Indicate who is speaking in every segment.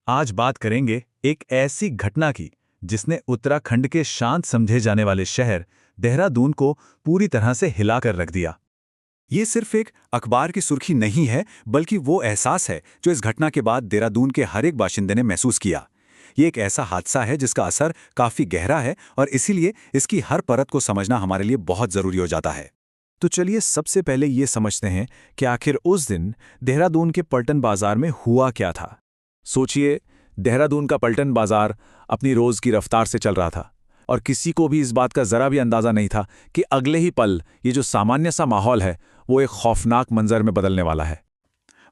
Speaker 1: आज बात करेंगे एक ऐसी घटना की जिसने उत्तराखंड के शांत समझे जाने वाले शहर देहरादून को पूरी तरह से हिलाकर रख दिया।
Speaker 2: ये सिर्फ एक अखबार की सुर्खी नहीं है, बल्कि वो एहसास है जो इस घटना के बाद देहरादून के हर एक बाशिंदे ने महसूस किया। ये एक ऐसा हादसा है जिसका असर काफी गहरा है और इसीलिए इसकी हर परत को समझना हमारे लिए बहुत जरूरी हो जाता है।
Speaker 3: तो चलिए सबसे पहले ये समझते हैं कि आखिर उस दिन देहरादून के पलटन बाजार में हुआ क्या था। सोचिए, देहरादून का पलटन बाजार अपनी रोज की रफ्तार से चल रहा था और किसी को भी इस बात का जरा भी अंदाजा नहीं था कि अगले ही पल ये जो सामान्य सा माहौल है वो एक खौफनाक मंजर में बदलने वाला है।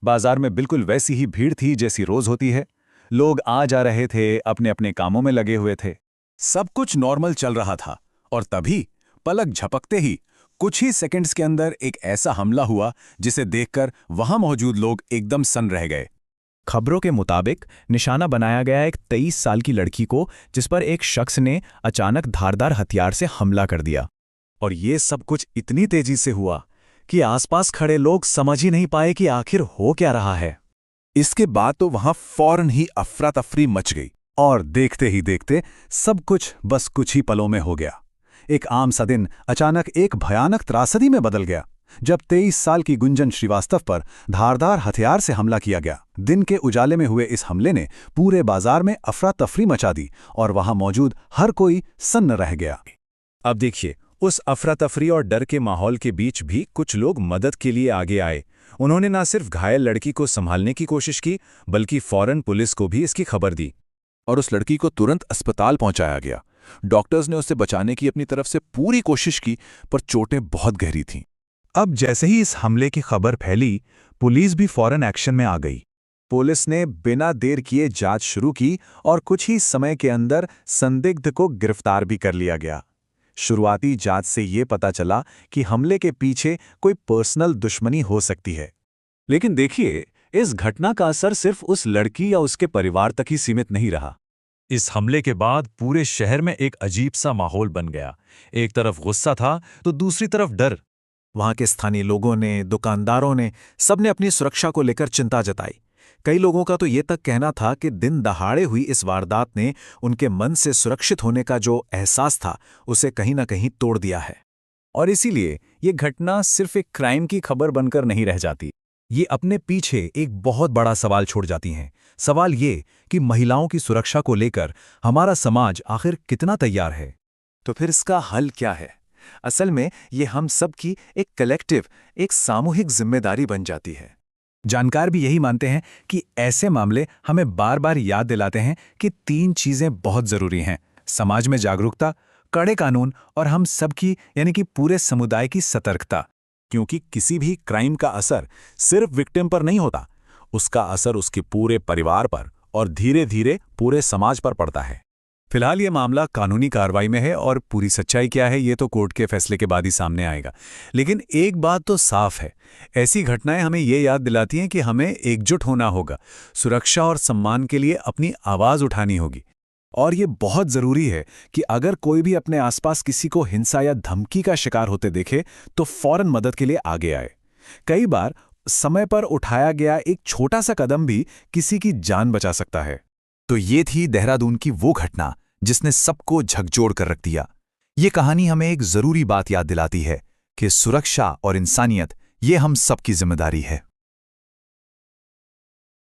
Speaker 1: बाजार में बिल्कुल वैसी ही भीड़ थी जैसी रोज होती है। लोग आ जा रहे थे, अपने अपने कामों में लगे हुए थे।
Speaker 3: सब कुछ नॉर्मल चल रहा था और तभी पलक झपकते ही कुछ ही सेकंड्स के अंदर एक ऐसा हमला हुआ जिसे देखकर वहां मौजूद लोग एकदम सन्न रह गए। खबरों के मुताबिक निशाना बनाया गया एक 23 साल की लड़की को, जिस पर एक शख्स ने अचानक धारदार हथियार से हमला कर दिया।
Speaker 1: और ये सब कुछ इतनी तेजी से हुआ कि आसपास खड़े लोग समझ ही नहीं पाए कि आखिर हो क्या रहा है।
Speaker 3: इसके बाद तो वहां फौरन ही अफरा तफरी मच गई
Speaker 2: और देखते ही देखते सब कुछ बस कुछ ही पलों में हो गया। एक आम सा दिन अचानक एक भयानक त्रासदी में बदल गया जब 23 साल की गुंजन श्रीवास्तव पर धारदार हथियार से हमला किया गया। दिन के उजाले में हुए इस हमले ने पूरे बाजार में अफरा तफरी मचा दी और वहां मौजूद हर कोई सन्न रह गया।
Speaker 1: अब देखिए, उस अफरा तफरी और डर के माहौल के बीच भी कुछ लोग मदद के लिए आगे आए। उन्होंने न सिर्फ घायल लड़की को संभालने की कोशिश की, बल्कि फौरन पुलिस को भी इसकी खबर दी
Speaker 3: और उस लड़की को तुरंत अस्पताल पहुंचाया गया। डॉक्टर्स ने उसे बचाने की अपनी तरफ से पूरी कोशिश की, पर चोटें बहुत गहरी थीं।
Speaker 1: अब जैसे ही इस हमले की खबर फैली, पुलिस भी फौरन एक्शन में आ गई। पुलिस ने बिना देर किए जांच शुरू की और कुछ ही समय के अंदर संदिग्ध को गिरफ्तार भी कर लिया गया। शुरुआती जांच से ये पता चला कि हमले के पीछे कोई पर्सनल दुश्मनी हो सकती है। लेकिन देखिए, इस घटना का असर सिर्फ उस लड़की या उसके परिवार तक ही सीमित नहीं रहा। इस हमले के बाद पूरे शहर में एक अजीब सा माहौल बन गया। एक तरफ गुस्सा था तो दूसरी तरफ डर।
Speaker 3: वहां के स्थानीय लोगों ने, दुकानदारों ने, सबने अपनी सुरक्षा को लेकर चिंता जताई। कई लोगों का तो ये तक कहना था कि दिन दहाड़े हुई इस वारदात ने उनके मन से सुरक्षित होने का जो एहसास था उसे कहीं ना कहीं तोड़ दिया है।
Speaker 1: और इसीलिए ये घटना सिर्फ एक क्राइम की खबर बनकर नहीं रह जाती, ये अपने पीछे एक बहुत बड़ा सवाल छोड़ जाती हैं। सवाल ये कि महिलाओं की सुरक्षा को लेकर हमारा समाज आखिर कितना तैयार है।
Speaker 3: तो फिर इसका हल क्या है? असल में ये हम सब की एक कलेक्टिव, एक सामूहिक जिम्मेदारी बन जाती है।
Speaker 1: जानकार भी यही मानते हैं कि ऐसे मामले हमें बार बार याद दिलाते हैं कि 3 चीजें बहुत जरूरी हैं: समाज में जागरूकता, कड़े कानून और हम सबकी यानी कि पूरे समुदाय की सतर्कता।
Speaker 2: क्योंकि किसी भी क्राइम का असर सिर्फ विक्टिम पर नहीं होता, उसका असर उसके पूरे परिवार पर और धीरे धीरे पूरे समाज पर पड़ता है।
Speaker 1: फिलहाल ये मामला कानूनी कार्रवाई में है और पूरी सच्चाई क्या है ये तो कोर्ट के फैसले के बाद ही सामने आएगा। लेकिन एक बात तो साफ है, ऐसी घटनाएं हमें ये याद दिलाती हैं कि हमें एकजुट होना होगा, सुरक्षा और सम्मान के लिए अपनी आवाज़ उठानी होगी। और ये बहुत ज़रूरी है कि अगर कोई भी अपने आसपास किसी को हिंसा या धमकी का शिकार होते देखे तो फौरन मदद के लिए आगे आए। कई बार समय पर उठाया गया एक छोटा सा कदम भी किसी की जान बचा सकता है।
Speaker 3: तो ये थी देहरादून की वो घटना जिसने सबको झकझोर कर रख दिया। ये कहानी हमें एक जरूरी बात याद दिलाती है कि सुरक्षा और इंसानियत ये हम सबकी जिम्मेदारी है।